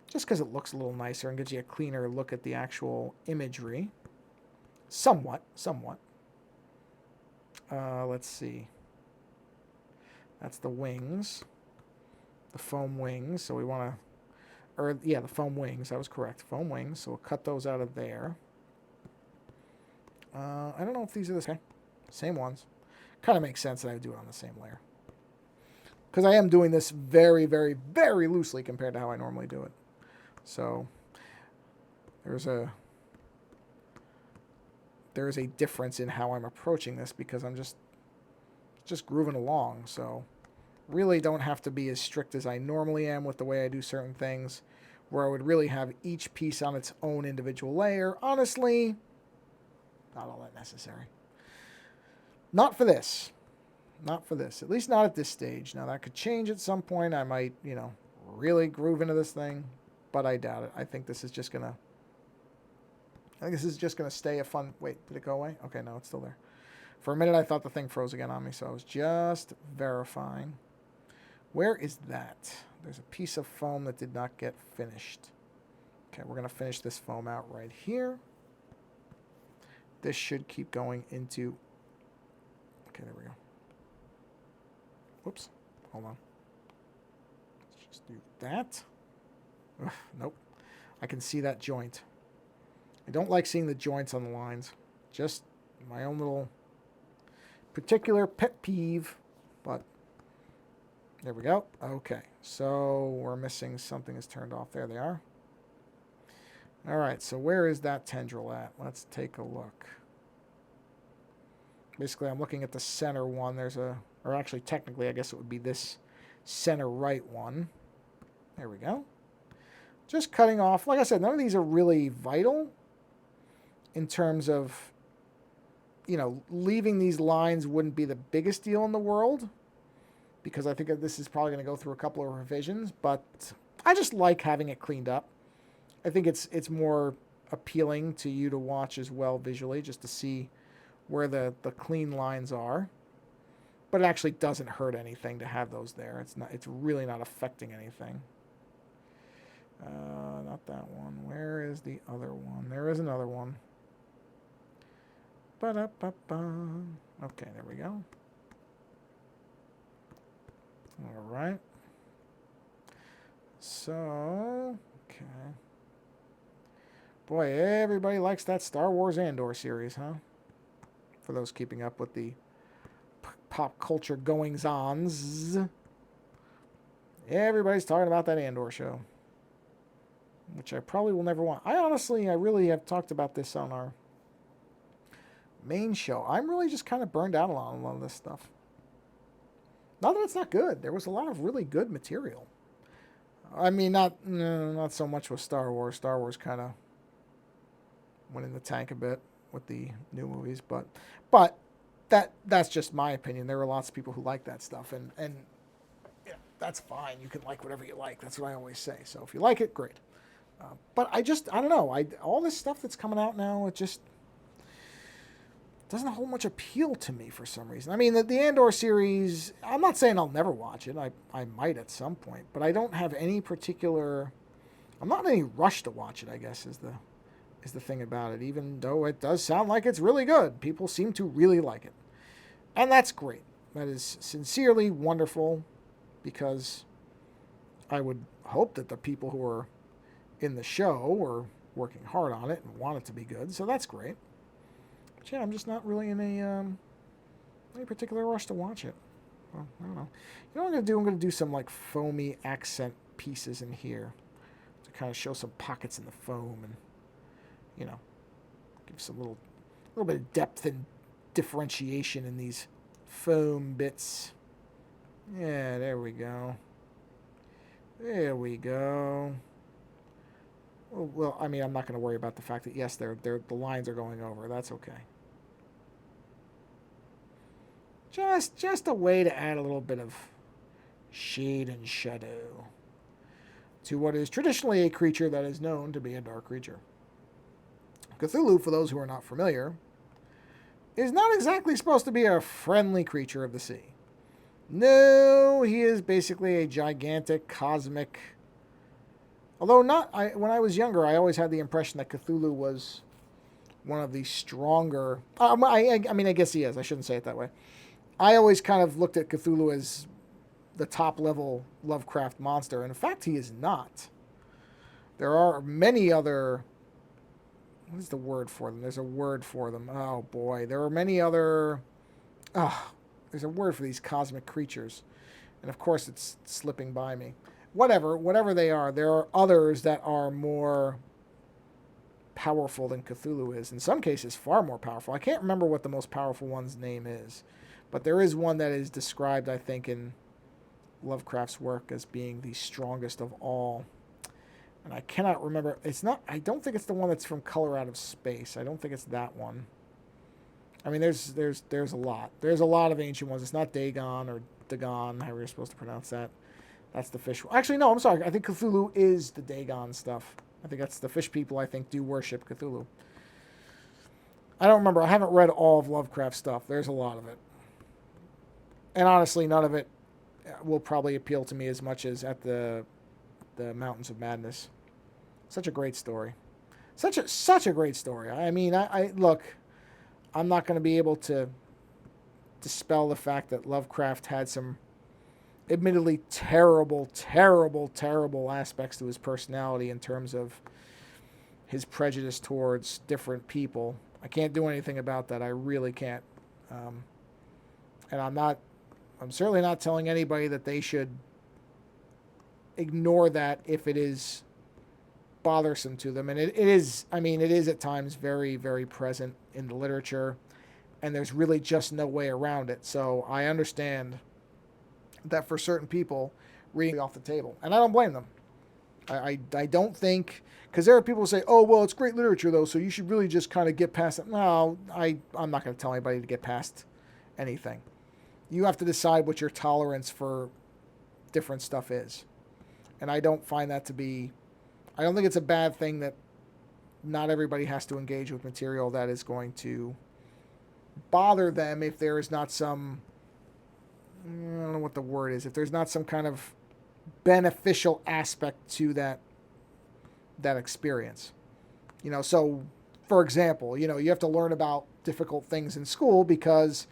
just because it looks a little nicer and gives you a cleaner look at the actual imagery. Somewhat. Let's see. That's the wings. The foam wings. So we want to, or yeah, the foam wings. That was correct. Foam wings. So we'll cut those out of there. I don't know if these are the same ones. Kind of makes sense that I would do it on the same layer. Because I am doing this very, very, very loosely compared to how I normally do it. So there's a difference in how I'm approaching this because I'm just grooving along. So really don't have to be as strict as I normally am with the way I do certain things, where I would really have each piece on its own individual layer. Honestly, not all that necessary. Not for this. Not for this. At least not at this stage. Now, that could change at some point. I might, you know, really groove into this thing, but I doubt it. I think this is just going to stay a fun... Wait, did it go away? Okay, no, it's still there. For a minute, I thought the thing froze again on me, so I was just verifying. Where is that? There's a piece of foam that did not get finished. Okay, we're going to finish this foam out right here. This should keep going into... Okay, there we go. Whoops. Hold on. Let's just do that. Ugh, nope. I can see that joint. I don't like seeing the joints on the lines. Just my own little particular pet peeve. But there we go. Okay. So we're missing something is turned off. There they are. All right. So where is that tendril at? Let's take a look. Basically, I'm looking at the center one. There's a, or actually, technically, I guess it would be this center right one. There we go. Just cutting off. Like I said, none of these are really vital in terms of, you know, leaving these lines wouldn't be the biggest deal in the world. because I think that this is probably going to go through a couple of revisions, but I just like having it cleaned up. I think it's more appealing to you to watch as well visually, just to see where the clean lines are. But it actually doesn't hurt anything to have those there. It's really not affecting anything. Not that one. Where is the other one? There is another one. Ba-da-ba-ba. Okay, there we go. All right. So, okay. Boy, everybody likes that Star Wars Andor series, huh? For those keeping up with the pop culture goings-ons. Everybody's talking about that Andor show, which I probably will never want. I really have talked about this on our main show. I'm really just kind of burned out on a lot of this stuff. Not that it's not good. There was a lot of really good material. I mean, not so much with Star Wars. Star Wars kind of went in the tank a bit with the new movies, but that's just my opinion. There are lots of people who like that stuff, and yeah, that's fine. You can like whatever you like. That's what I always say. So if you like it, great. But I don't know. All this stuff that's coming out now, it just doesn't hold much appeal to me for some reason. I mean, the Andor series, I'm not saying I'll never watch it. I might at some point, but I don't have any particular... I'm not in any rush to watch it, I guess, is the thing about it, even though it does sound like it's really good. People seem to really like it. And that's great. That is sincerely wonderful, because I would hope that the people who are in the show are working hard on it and want it to be good, so that's great. But yeah, I'm just not really in any particular rush to watch it. Well, I don't know. You know what I'm going to do? I'm going to do some like foamy accent pieces in here to kind of show some pockets in the foam and, you know, give some little bit of depth and differentiation in these foam bits. Yeah, there we go. There we go. Well, I mean, I'm not going to worry about the fact that, yes, the lines are going over. That's okay. Just a way to add a little bit of shade and shadow to what is traditionally a creature that is known to be a dark creature. Cuphulhu, for those who are not familiar, is not exactly supposed to be a friendly creature of the sea. No, he is basically a gigantic cosmic... Although when I was younger, I always had the impression that Cuphulhu was one of the stronger... I mean, I guess he is. I shouldn't say it that way. I always kind of looked at Cuphulhu as the top-level Lovecraft monster, and in fact, he is not. There are many other... What is the word for them? There's a word for them. Oh, boy. There are many other... there's a word for these cosmic creatures. And, of course, it's slipping by me. Whatever they are, there are others that are more powerful than Cuphulhu is. In some cases, far more powerful. I can't remember what the most powerful one's name is. But there is one that is described, I think, in Lovecraft's work as being the strongest of all. And I cannot remember. I don't think it's the one that's from Color Out of Space. I don't think it's that one. I mean, there's a lot. There's a lot of ancient ones. It's not Dagon or Dagon, however you're supposed to pronounce that. That's the fish. Actually, no, I'm sorry. I think Cuphulhu is the Dagon stuff. I think that's the fish people, I think, do worship Cuphulhu. I don't remember. I haven't read all of Lovecraft's stuff. There's a lot of it. And honestly, none of it will probably appeal to me as much as at the Mountains of Madness. Such a great story. Such a great story. I mean, I look, I'm not going to be able to dispel the fact that Lovecraft had some admittedly terrible aspects to his personality in terms of his prejudice towards different people. I can't do anything about that. I really can't. And I'm certainly not telling anybody that they should ignore that if it is bothersome to them. And it is at times very, very present in the literature, and there's really just no way around it. So I understand that for certain people, reading off the table. And I don't blame them. I don't think... Because there are people who say, oh, well, it's great literature, though, so you should really just kind of get past it. No, I'm not going to tell anybody to get past anything. You have to decide what your tolerance for different stuff is. And I don't find that to be, I don't think it's a bad thing that not everybody has to engage with material that is going to bother them if there is not some, I don't know what the word is, if there's not some kind of beneficial aspect to that experience. So for example, you have to learn about difficult things in school because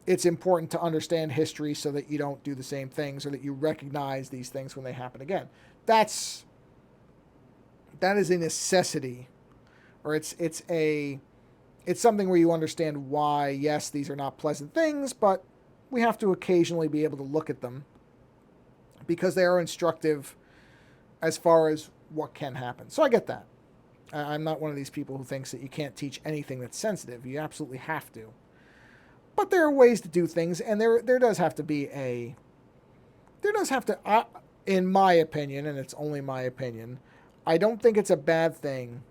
it's important to understand history so that you don't do the same things or that you recognize these things when they happen again. That is a necessity, or it's something where you understand why, yes, these are not pleasant things, but we have to occasionally be able to look at them because they are instructive as far as what can happen. So I get that. I'm not one of these people who thinks that you can't teach anything that's sensitive. You absolutely have to. But there are ways to do things, and there does have to be in my opinion, and it's only my opinion, I don't think it's a bad thing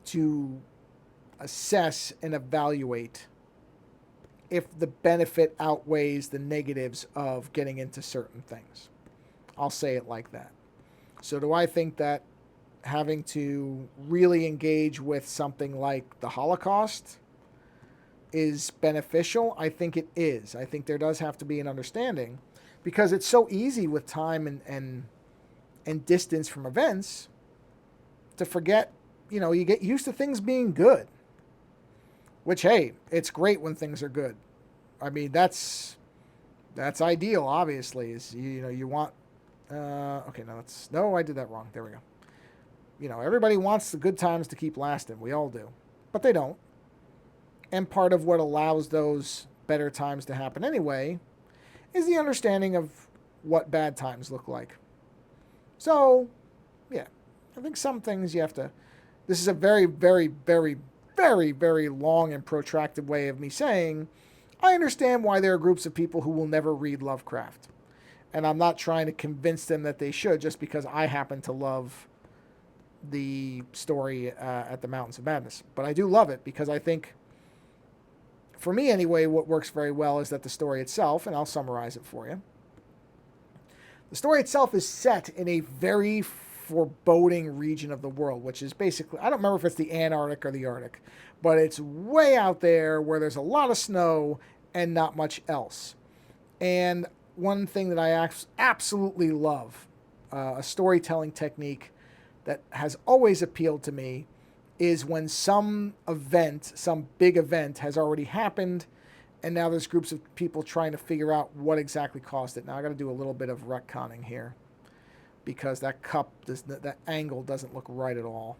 to assess and evaluate if the benefit outweighs the negatives of getting into certain things. I'll say it like that. So do I think that having to really engage with something like the Holocaust is beneficial? I think it is. I think there does have to be an understanding because it's so easy with time and distance from events to forget, you get used to things being good, which, hey, it's great when things are good. I mean, that's ideal, obviously, is, you want, okay, no, I did that wrong. There we go. Everybody wants the good times to keep lasting. We all do, but they don't. And part of what allows those better times to happen anyway is the understanding of what bad times look like. So, yeah, I think some things you have to, this is a very, very, very, very, very long and protracted way of me saying, I understand why there are groups of people who will never read Lovecraft. And I'm not trying to convince them that they should just because I happen to love the story at the Mountains of Madness. But I do love it because I think, for me anyway, what works very well is that the story itself, and I'll summarize it for you. The story itself is set in a very foreboding region of the world, which is basically, I don't remember if it's the Antarctic or the Arctic, but it's way out there where there's a lot of snow and not much else. And one thing that I absolutely love, a storytelling technique that has always appealed to me, is when some big event has already happened, and now there's groups of people trying to figure out what exactly caused it. Now I got to do a little bit of retconning here because that that angle doesn't look right at all.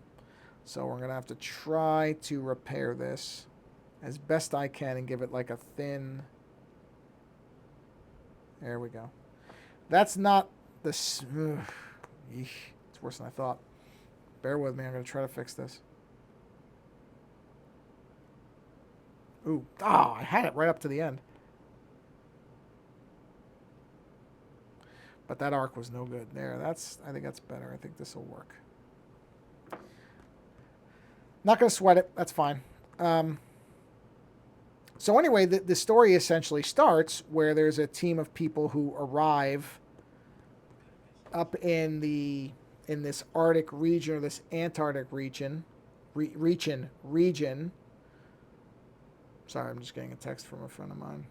So we're going to have to try to repair this as best I can and give it like a thin... There we go. That's not the... It's worse than I thought. Bear with me. I'm going to try to fix this. Ooh. I had it right up to the end. But that arc was no good. There, I think that's better. I think this will work. Not going to sweat it. That's fine. So anyway, the story essentially starts where there's a team of people who arrive up in this Arctic region or this Antarctic region. Sorry, I'm just getting a text from a friend of mine.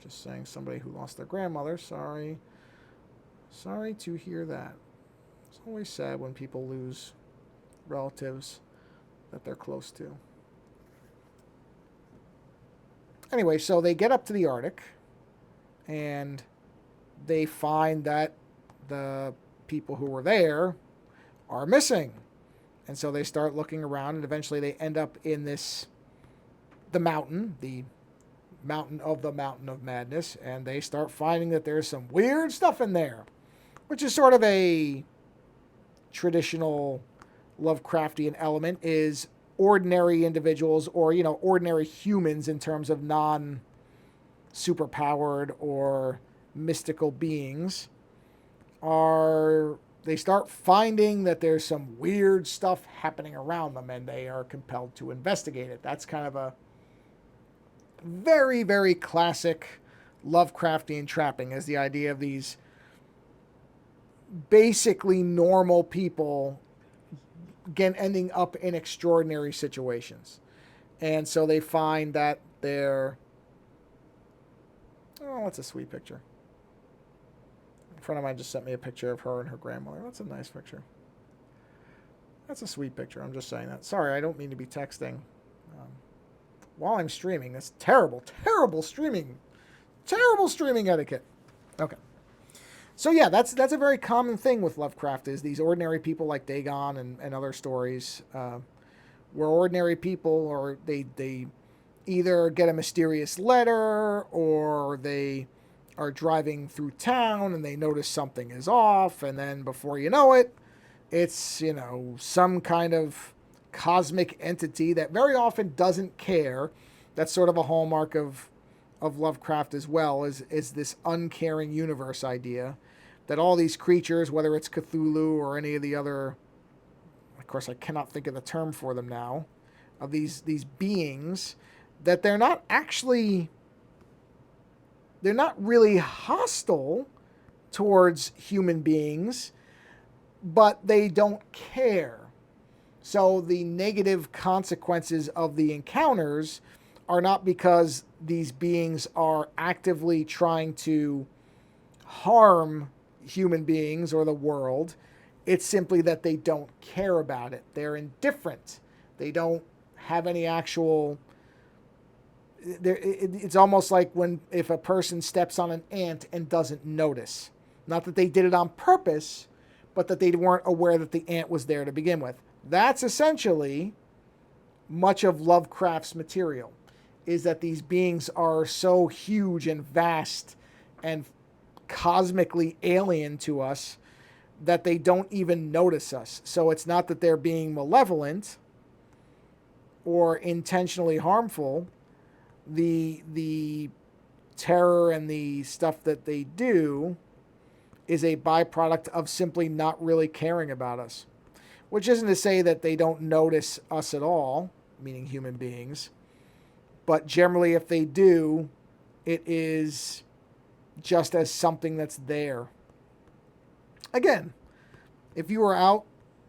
Just saying, somebody who lost their grandmother. Sorry to hear that. It's always sad when people lose relatives that they're close to. Anyway, so they get up to the Arctic, and they find that the people who were there are missing. And so they start looking around, and eventually they end up in the mountain of the Mountain of Madness, and they start finding that there's some weird stuff in there, which is sort of a traditional Lovecraftian element, is ordinary individuals or, ordinary humans in terms of non-superpowered or mystical beings they start finding that there's some weird stuff happening around them, and they are compelled to investigate it. That's kind of very, very classic Lovecraftian trapping as the idea of these basically normal people again ending up in extraordinary situations. And so they find that they're, oh, that's a sweet picture. A friend of mine just sent me a picture of her and her grandmother. That's a nice picture. That's a sweet picture. I'm just saying that. Sorry, I don't mean to be texting while I'm streaming. That's terrible, terrible streaming etiquette. Okay. So yeah, that's a very common thing with Lovecraft is these ordinary people like Dagon and other stories where ordinary people or they either get a mysterious letter or they are driving through town and they notice something is off, and then before you know it, it's, you know, some kind of cosmic entity that very often doesn't care. That's sort of a hallmark of Lovecraft as well, is this uncaring universe idea that all these creatures, whether it's Cuphulhu or any of the other, of course I cannot think of the term for them now, of these beings, that they're not really hostile towards human beings, but they don't care. So the negative consequences of the encounters are not because these beings are actively trying to harm human beings or the world. It's simply that they don't care about it. They're indifferent. They don't have any actual... It's almost like if a person steps on an ant and doesn't notice. Not that they did it on purpose, but that they weren't aware that the ant was there to begin with. That's essentially much of Lovecraft's material, is that these beings are so huge and vast and cosmically alien to us that they don't even notice us. So it's not that they're being malevolent or intentionally harmful. The terror and the stuff that they do is a byproduct of simply not really caring about us. Which isn't to say that they don't notice us at all, meaning human beings. But generally, if they do, it is just as something that's there. Again, if you were out,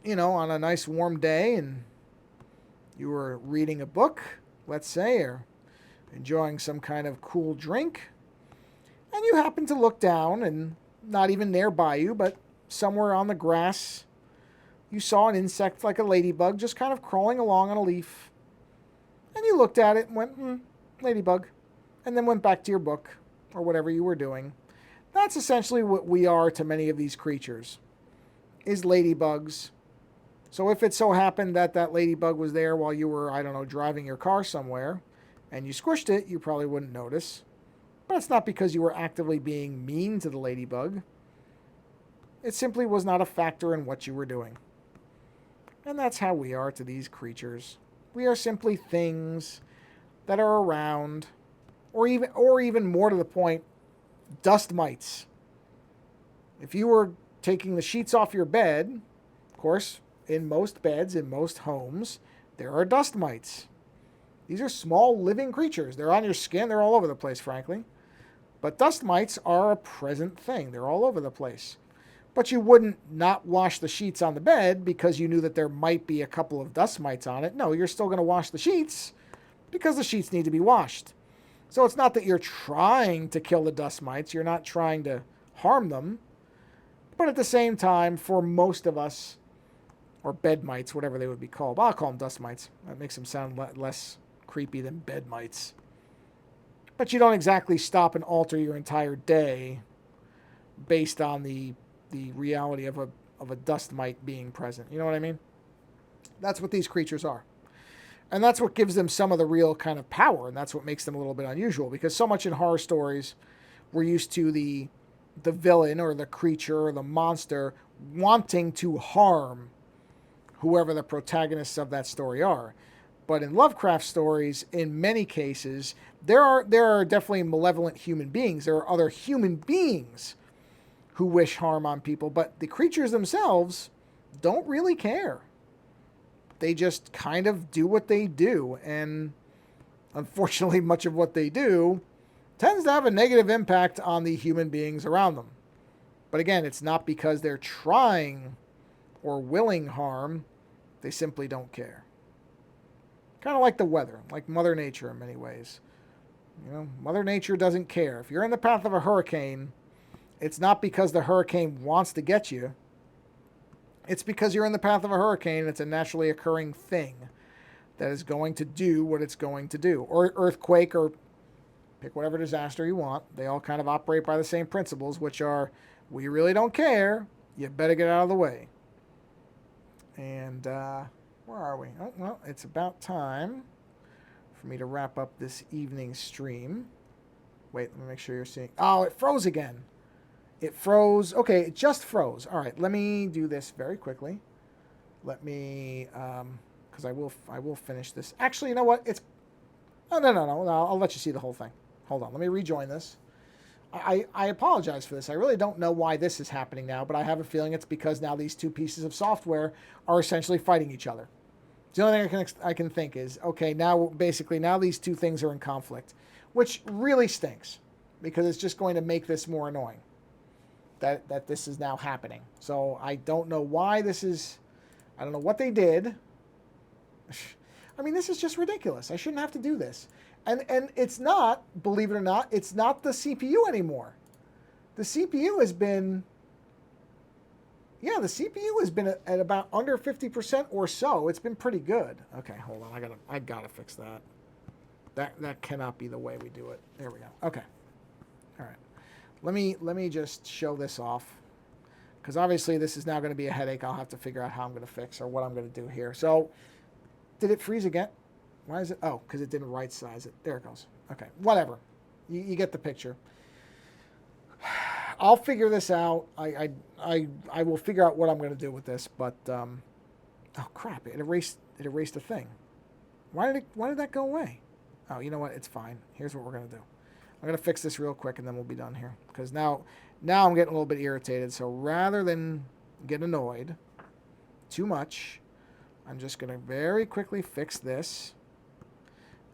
on a nice warm day and you were reading a book, let's say, or enjoying some kind of cool drink, and you happen to look down and not even nearby you, but somewhere on the grass, you saw an insect like a ladybug just kind of crawling along on a leaf. And you looked at it and went, ladybug, and then went back to your book or whatever you were doing. That's essentially what we are to many of these creatures, is ladybugs. So if it so happened that that ladybug was there while you were, driving your car somewhere, and you squished it, you probably wouldn't notice. But it's not because you were actively being mean to the ladybug. It simply was not a factor in what you were doing. And that's how we are to these creatures. We are simply things that are around, or even more to the point, dust mites. If you were taking the sheets off your bed, of course, in most beds, in most homes, there are dust mites. These are small living creatures. They're on your skin. They're all over the place, frankly. But dust mites are a present thing. They're all over the place. But you wouldn't not wash the sheets on the bed because you knew that there might be a couple of dust mites on it. No, you're still going to wash the sheets because the sheets need to be washed. So it's not that you're trying to kill the dust mites. You're not trying to harm them. But at the same time, for most of us, or bed mites, whatever they would be called. I'll call them dust mites. That makes them sound less creepy than bed mites. But you don't exactly stop and alter your entire day based on the reality of a dust mite being present. You know what I mean? That's what these creatures are. And that's what gives them some of the real kind of power, and that's what makes them a little bit unusual, because so much in horror stories we're used to the villain or the creature or the monster wanting to harm whoever the protagonists of that story are. But in Lovecraft stories, in many cases, there are definitely malevolent human beings. There are other human beings who wish harm on people, but the creatures themselves don't really care. They just kind of do what they do, and unfortunately, much of what they do tends to have a negative impact on the human beings around them. But again, it's not because they're trying or willing harm. They simply don't care. Kind of like the weather, like Mother Nature in many ways. You know, Mother Nature doesn't care. If you're in the path of a hurricane, it's not because the hurricane wants to get you. It's because you're in the path of a hurricane. It's a naturally occurring thing that is going to do what it's going to do. Or earthquake, or pick whatever disaster you want. They all kind of operate by the same principles, which are, we really don't care. You better get out of the way. And where are we? Oh, well, it's about time for me to wrap up this evening stream. Wait, let me make sure you're seeing. Oh, it froze again. It froze. Okay, it just froze. All right, let me do this very quickly. Let me, because I will finish this. Actually, you know what? It's, oh, no. I'll let you see the whole thing. Hold on. Let me rejoin this. I apologize for this. I really don't know why this is happening now, but I have a feeling it's because now these two pieces of software are essentially fighting each other. The only thing I can think is, okay, now these two things are in conflict, which really stinks because it's just going to make this more annoying that this is now happening. So I don't know why this is, I don't know what they did. I mean, this is just ridiculous. I shouldn't have to do this. And it's not, believe it or not, it's not the CPU anymore. The CPU has been, the CPU has been at about under 50% or so. It's been pretty good. Okay, hold on. I gotta fix that. That cannot be the way we do it. There we go. Okay. All right. Let me just show this off, because obviously this is now going to be a headache. I'll have to figure out how I'm going to fix or what I'm going to do here. So, did it freeze again? Why is it? Oh, because it didn't right size it. There it goes. Okay, whatever. You get the picture. I'll figure this out. I will figure out what I'm going to do with this. But oh crap! It erased the thing. Why did that go away? Oh, you know what? It's fine. Here's what we're going to do. I'm going to fix this real quick and then we'll be done here. Because now I'm getting a little bit irritated. So rather than get annoyed too much, I'm just going to very quickly fix this.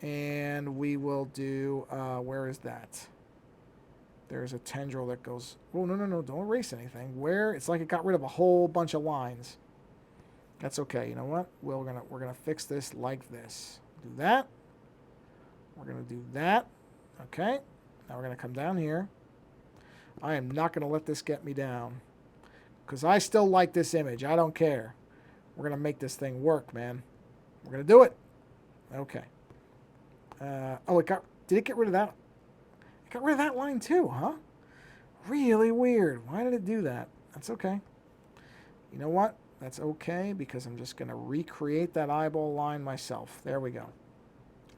And we will do, where is that? There's a tendril that goes, oh, no, don't erase anything. Where? It's like it got rid of a whole bunch of lines. That's okay. You know what? We're gonna fix this like this. Do that. We're going to do that. Okay. Now we're going to come down here. I am not going to let this get me down, because I still like this image. I don't care. We're going to make this thing work, man. We're going to do it. Okay. Did it get rid of that? It got rid of that line too, huh? Really weird. Why did it do that? That's okay. You know what? That's okay, because I'm just going to recreate that eyeball line myself. There we go.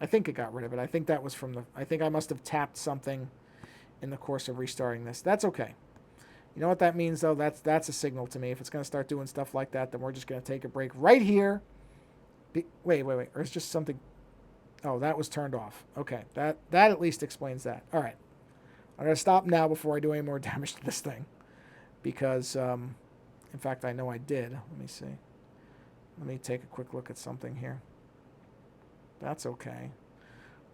I think it got rid of it. I think that was I think I must have tapped something in the course of restarting this. That's okay. You know what that means, though? That's a signal to me. If it's going to start doing stuff like that, then we're just going to take a break right here. Wait. Or it's just something. Oh, that was turned off. Okay, that at least explains that. All right. I'm going to stop now before I do any more damage to this thing. Because, in fact, I know I did. Let me see. Let me take a quick look at something here. That's okay.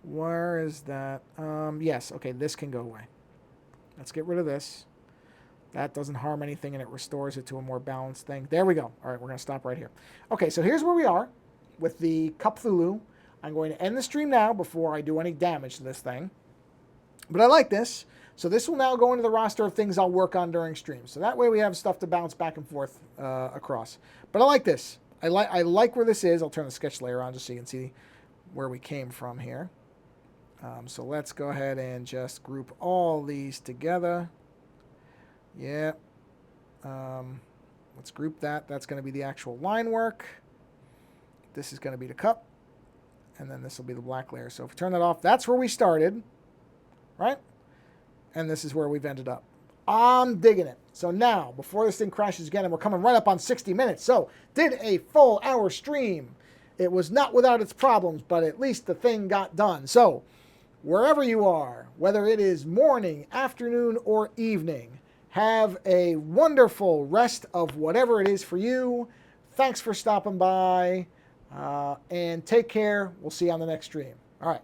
Where is that? Yes, okay, this can go away. Let's get rid of this. That doesn't harm anything, and it restores it to a more balanced thing. There we go. All right, we're going to stop right here. Okay, so here's where we are with the Cuphulhu. I'm going to end the stream now before I do any damage to this thing. But I like this. So this will now go into the roster of things I'll work on during streams. So that way we have stuff to bounce back and forth across. But I like this. I like where this is. I'll turn the sketch layer on just so you can see where we came from here. So let's go ahead and just group all these together. Yeah. Let's group that. That's going to be the actual line work. This is going to be the cup. And then this will be the black layer. So if we turn that off, that's where we started. Right? And this is where we've ended up. I'm digging it. So now, before this thing crashes again, and we're coming right up on 60 minutes. So, did a full hour stream. It was not without its problems, but at least the thing got done. So, wherever you are, whether it is morning, afternoon, or evening, have a wonderful rest of whatever it is for you. Thanks for stopping by, and take care. We'll see you on the next stream. All right.